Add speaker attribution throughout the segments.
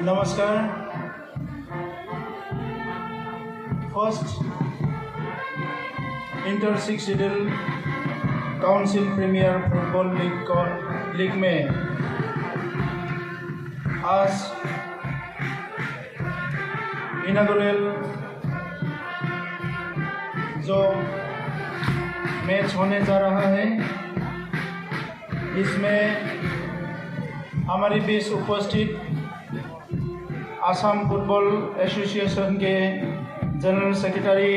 Speaker 1: नमस्कार। First inter 6 schedule council premier football league में आज इनॉग्रेल जो मैच होने जा रहा है, इसमें हमारे बीच उपस्थित आसाम फुटबॉल एसोसिएशन के जनरल सेक्रेटरी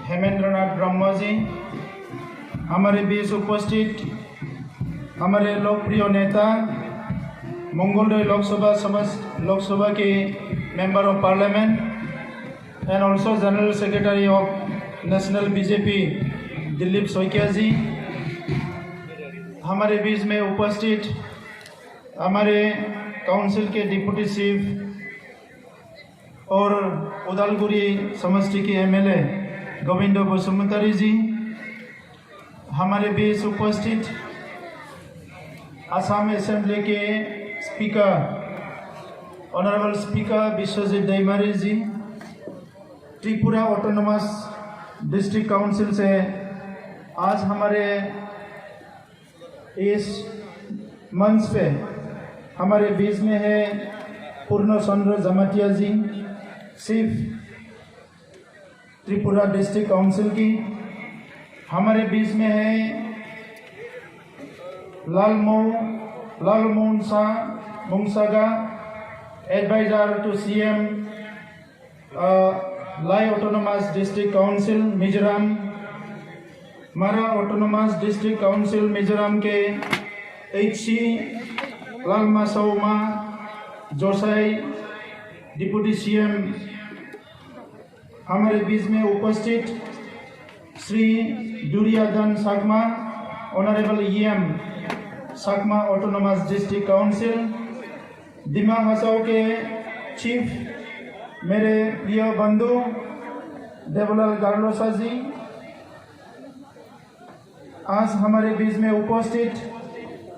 Speaker 1: हेमेंद्रनाथ ब्रह्मा जी, हमारे बीच उपस्थित हमारे लोकप्रिय नेता मंगलदै लोकसभा के member of parliament and also general secretary of national BJP Dilip Saikia ji, हमारे बीच में उपस्थित हमारे काउंसिल के डिप्टी चीफ और उदालगुरी समष्टि के एमएलए गोविंद बसुमतारी जी, हमारे बीच उपस्थित आसाम असेंबली के speaker honourable speaker Biswajit Daimary ji, Tripura autonomous district council से आज हमारे इस मंच पे हमारे बीच में है Purna Chandra Jamatia ji, chief Tripura district council की। हमारे बीच में है Lalmohan Shah Mungsaga, adviser to CM Lai autonomous district council Mizoram, Mara autonomous district council Mizoram के एचसी लालमा सौमा जोसाई डिप्टी सीएम। हमारे बीच में उपस्थित Shri Duryodhan Sakma honourable EM Sakma autonomous district council, Dima Hasao के चीफ मेरे प्रिय बंधु देवलाल गार्लोसा जी, आज हमारे बीच में उपस्थित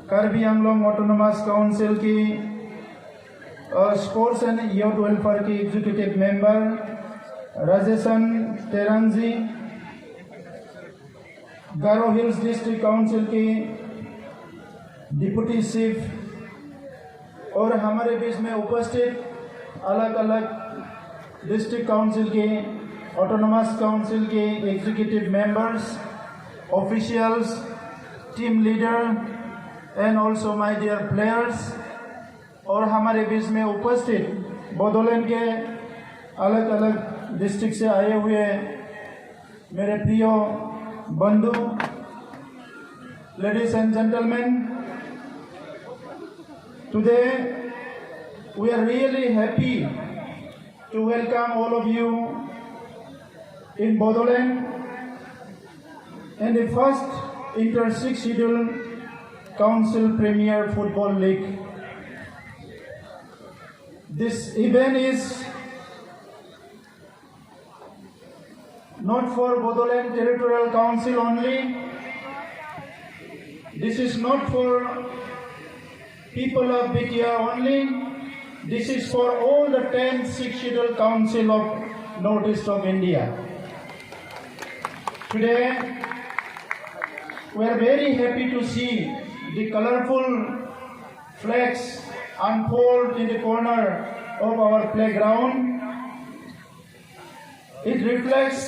Speaker 1: कार्बी आंगलोंग ऑटोनोमस काउंसिल की स्पोर्ट्स एंड यूथ वेलफेयर की executive member Rajeshan Terang ji, Garo Hills district council की डिप्टी चीफ और हमारे बीच में उपस्थित अलग अलग डिस्ट्रिक्ट काउंसिल के ऑटोनोमस काउंसिल के executive members, officials, team leader and also my dear players, और हमारे बीच में उपस्थित बोडोलैंड के अलग अलग डिस्ट्रिक्ट से आए हुए मेरे प्रिय बंधु, ladies and gentleman, today we are really happy to welcome all of you in Bodoland in the first Inter 6 Schedule Council Premier Football League. This event is not for Bodoland Territorial Council only. This is not for people of Bidya only. This is for all the 10 6 Schedule Council of Northeast of India. Today, we are very happy to see the colorful flags unfold in the corner of our playground. It reflects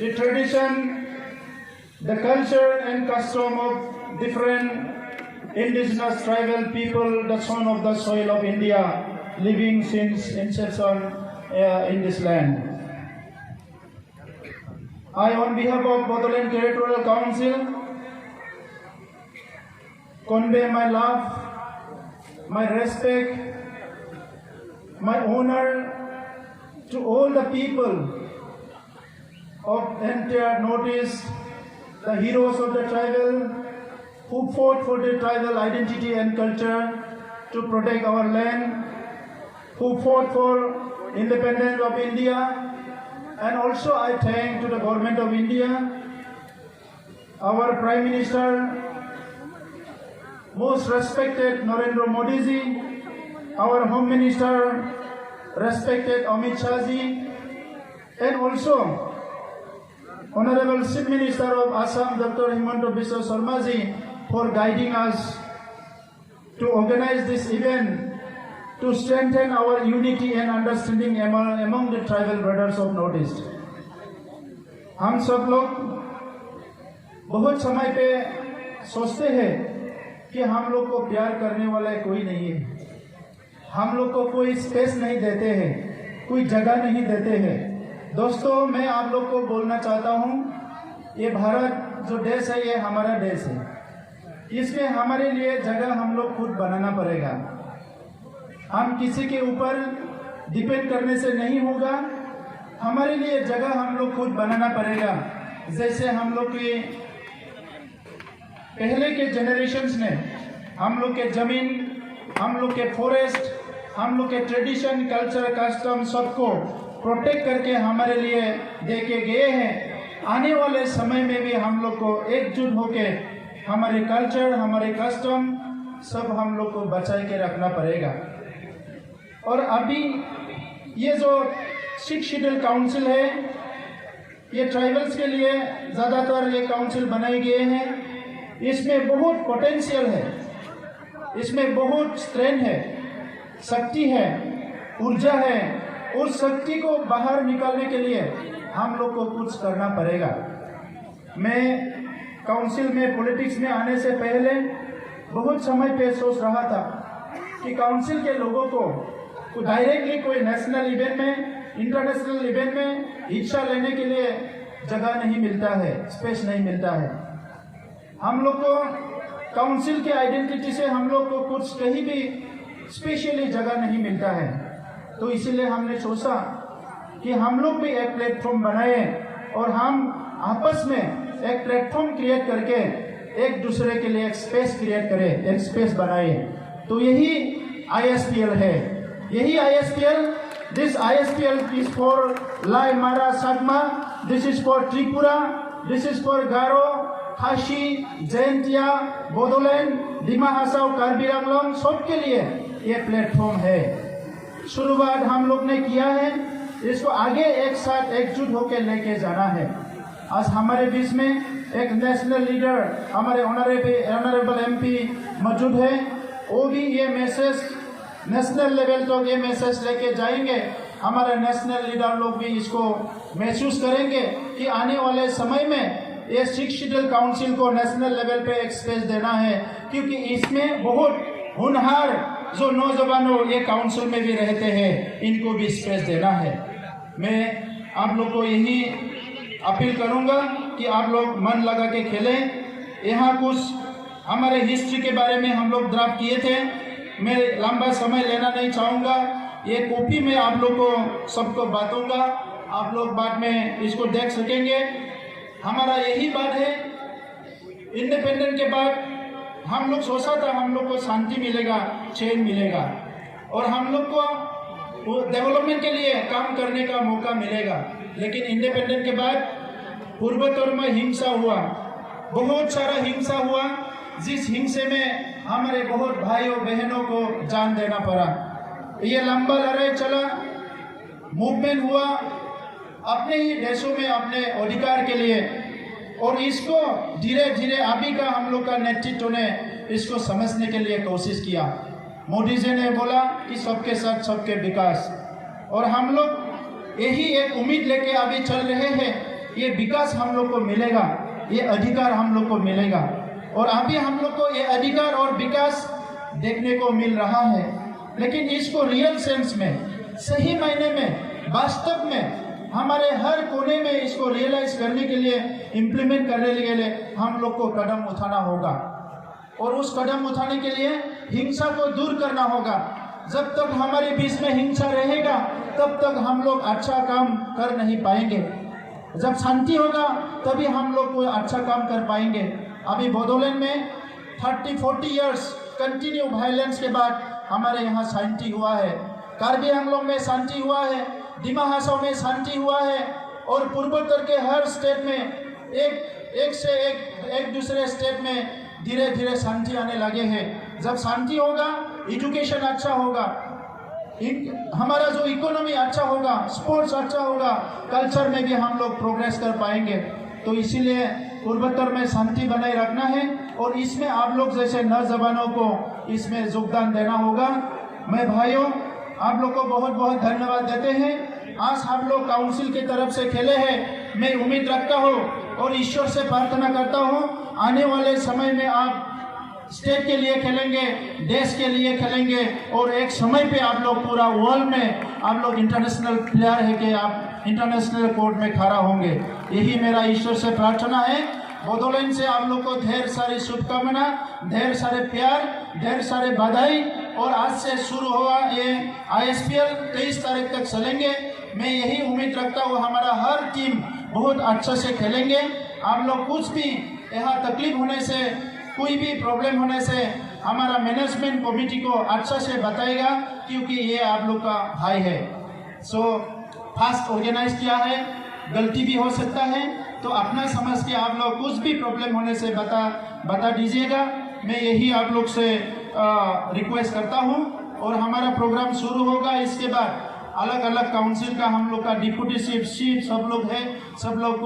Speaker 1: the tradition, the culture and custom of different indigenous tribal people, the son of the soil of India, living since inception in this land. I, on behalf of Bodoland Territorial Council, convey my love, my respect, my honor to all the people of entire Northeast, the heroes of the tribal who fought for their tribal identity and culture to protect our land, who fought for independence of India, and also I thank to the government of India, our Prime Minister, most respected Narendra Modi ji, our Home Minister, respected Amit Shah ji, and also Honorable Chief Minister of Assam, Dr. Himanta Biswa Sarma ji, for guiding us to organize this event to strengthen our unity and understanding among the tribal brothers of North East. हम सब लोग बहुत समय पे सोचते हैं कि हम लोग को प्यार करने वाला कोई नहीं है, हम लोग को कोई स्पेस नहीं देते हैं, कोई जगह नहीं देते हैं। दोस्तों, मैं आप लोग को बोलना चाहता हूँ, ये भारत जो देश है ये हमारा देश है, इसमें हमारे लिए जगह हम लोग खुद बनाना पड़ेगा। हम किसी के ऊपर डिपेंड करने से नहीं होगा, हमारे लिए जगह हम लोग खुद बनाना पड़ेगा। जैसे हम लोग के पहले के जनरेशन्स ने हम लोग के जमीन, हम लोग के फॉरेस्ट, हम लोग के ट्रेडिशन, कल्चर, कस्टम सबको प्रोटेक्ट करके हमारे लिए दे के गए हैं। आने वाले समय में भी हम लोग को एकजुट होके हमारे कल्चर, हमारे कस्टम सब हम लोग को बचाए के रखना पड़ेगा। और अभी ये जो 6 शेड्यूल काउंसिल है, ये ट्राइबल्स के लिए ज़्यादातर ये काउंसिल बनाए गए हैं। इसमें बहुत पोटेंशियल है, इसमें बहुत स्ट्रेंथ है, शक्ति है, ऊर्जा है। उस शक्ति को बाहर निकालने के लिए हम लोग को कुछ करना पड़ेगा। मैं काउंसिल में पॉलिटिक्स में आने से पहले बहुत समय पे सोच रहा था कि काउंसिल के लोगों को डायरेक्टली कोई नेशनल इवेंट में, इंटरनेशनल इवेंट में हिस्सा लेने के लिए जगह नहीं मिलता है, स्पेस नहीं मिलता है। हम लोग को काउंसिल के आइडेंटिटी से हम लोग को कुछ कहीं भी स्पेशली जगह नहीं मिलता है। तो इसीलिए हमने सोचा कि हम लोग भी एक प्लेटफॉर्म बनाए और हम आपस में एक प्लेटफॉर्म क्रिएट करके एक दूसरे के लिए एक स्पेस क्रिएट करें, एक स्पेस बनाए। तो यही ISPL है, यही ISPL। This ISPL is for Lai, Mara, Sagma, this is for Tripura, this is for Garo, खासी, जैंतिया, बोडोलैंड, दिमा हासाव, कार्बी आंगलोंग सबके लिए ये प्लेटफॉर्म है। शुरुआत हम लोग ने किया है, इसको आगे एक साथ एकजुट होकर लेके जाना है। आज हमारे बीच में एक नेशनल लीडर, हमारे ऑनरेबल MP मौजूद है, वो भी ये मैसेज नेशनल लेवल तक ये मैसेज लेके जाएंगे। हमारे नेशनल लीडर लोग भी इसको महसूस करेंगे कि आने वाले समय में ये 6 शेड्यूल काउंसिल को नेशनल लेवल पे एक स्पेस देना है, क्योंकि इसमें बहुत होनहार जो नौजवानों ये काउंसिल में भी रहते हैं, इनको भी स्पेस देना है। मैं आप लोग को यही अपील करूंगा कि आप लोग मन लगा के खेलें। यहाँ कुछ हमारे हिस्ट्री के बारे में हम लोग ड्राफ्ट किए थे, मैं लंबा समय लेना नहीं चाहूँगा। ये कॉपी में आप लोग को सबको बांटूंगा, आप लोग बाद में इसको देख सकेंगे। हमारा यही बात है, इंडिपेंडेंट के बाद हम लोग सोचा था हम लोग को शांति मिलेगा, चैन मिलेगा और हम लोग को डेवलपमेंट के लिए काम करने का मौका मिलेगा। लेकिन इंडिपेंडेंट के बाद पूर्वोत्तर में हिंसा हुआ, बहुत सारा हिंसा हुआ, जिस हिंसे में हमारे बहुत भाइयों बहनों को जान देना पड़ा। ये लंबा लड़ाई चला, मूवमेंट हुआ अपने ही देशों में अपने अधिकार के लिए, और इसको धीरे धीरे अभी का हम लोग का नेतृत्व ने इसको समझने के लिए कोशिश किया। मोदी जी ने बोला कि सबके साथ सबके विकास, और हम लोग यही एक उम्मीद लेके अभी चल रहे हैं, ये विकास हम लोग को मिलेगा, ये अधिकार हम लोग को मिलेगा। और अभी हम लोग को ये अधिकार और विकास देखने को मिल रहा है, लेकिन इसको रियल सेंस में, सही मायने में, वास्तव में हमारे हर कोने में इसको रियलाइज करने के लिए, इम्प्लीमेंट करने के लिए हम लोग को कदम उठाना होगा। और उस कदम उठाने के लिए हिंसा को दूर करना होगा। जब तक हमारे बीच में हिंसा रहेगा तब तक हम लोग अच्छा काम कर नहीं पाएंगे। जब शांति होगा तभी हम लोग कोई अच्छा काम कर पाएंगे। अभी बोडोलैंड में 30-40 इयर्स कंटिन्यू वायलेंस के बाद हमारे यहाँ शांति हुआ है, कार्बी आंगलोंग में शांति हुआ है, दिमा हासाव में शांति हुआ है, और पूर्वोत्तर के हर स्टेट में एक से एक दूसरे स्टेट में धीरे धीरे शांति आने लगे हैं। जब शांति होगा, एजुकेशन अच्छा होगा, हमारा जो इकोनॉमी अच्छा होगा, स्पोर्ट्स अच्छा होगा, कल्चर में भी हम लोग प्रोग्रेस कर पाएंगे। तो इसीलिए पूर्वोत्तर में शांति बनाए रखना है और इसमें आप लोग जैसे नौजवानों को इसमें योगदान देना होगा। मैं भाइयों आप लोग को बहुत बहुत धन्यवाद देते हैं। आज आप लोग काउंसिल की तरफ से खेले हैं, मैं उम्मीद रखता हूँ और ईश्वर से प्रार्थना करता हूँ आने वाले समय में आप स्टेट के लिए खेलेंगे, देश के लिए खेलेंगे और एक समय पे आप लोग पूरा वर्ल्ड में आप लोग इंटरनेशनल प्लेयर है कि आप इंटरनेशनल कोर्ट में खड़ा होंगे। यही मेरा ईश्वर से प्रार्थना है। बोडोलैंड से आप लोग को ढेर सारी शुभकामना, ढेर सारे प्यार, ढेर सारे बधाई। और आज से शुरू हुआ ये ISPL 23 तारीख तक चलेंगे। मैं यही उम्मीद रखता हूँ हमारा हर टीम बहुत अच्छा से खेलेंगे। आप लोग कुछ भी यहाँ तकलीफ होने से, कोई भी प्रॉब्लम होने से हमारा मैनेजमेंट कमेटी को अच्छा से बताएगा, क्योंकि ये आप लोग का भाई है। सो फास्ट ऑर्गेनाइज किया है, गलती भी हो सकता है, तो अपना समझ के आप लोग कुछ भी प्रॉब्लम होने से बता दीजिएगा। मैं यही आप लोग से रिक्वेस्ट करता हूँ। और हमारा प्रोग्राम शुरू होगा, इसके बाद अलग अलग काउंसिल का हम लोग का डिप्यूटी चीफ सब लोग है, सब लोग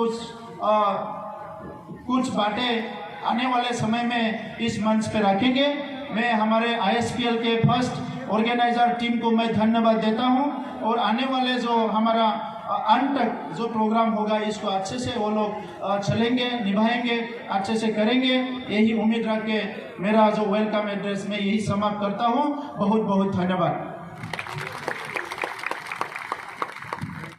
Speaker 1: कुछ बातें आने वाले समय में इस मंच पे रखेंगे। मैं हमारे ISPL के फर्स्ट ऑर्गेनाइजर टीम को मैं धन्यवाद देता हूं और आने वाले जो हमारा अंत तक जो प्रोग्राम होगा इसको अच्छे से वो लोग चलेंगे, निभाएंगे, अच्छे से करेंगे। यही उम्मीद रख के मेरा जो वेलकम एड्रेस में यही समाप्त करता हूं। बहुत बहुत धन्यवाद।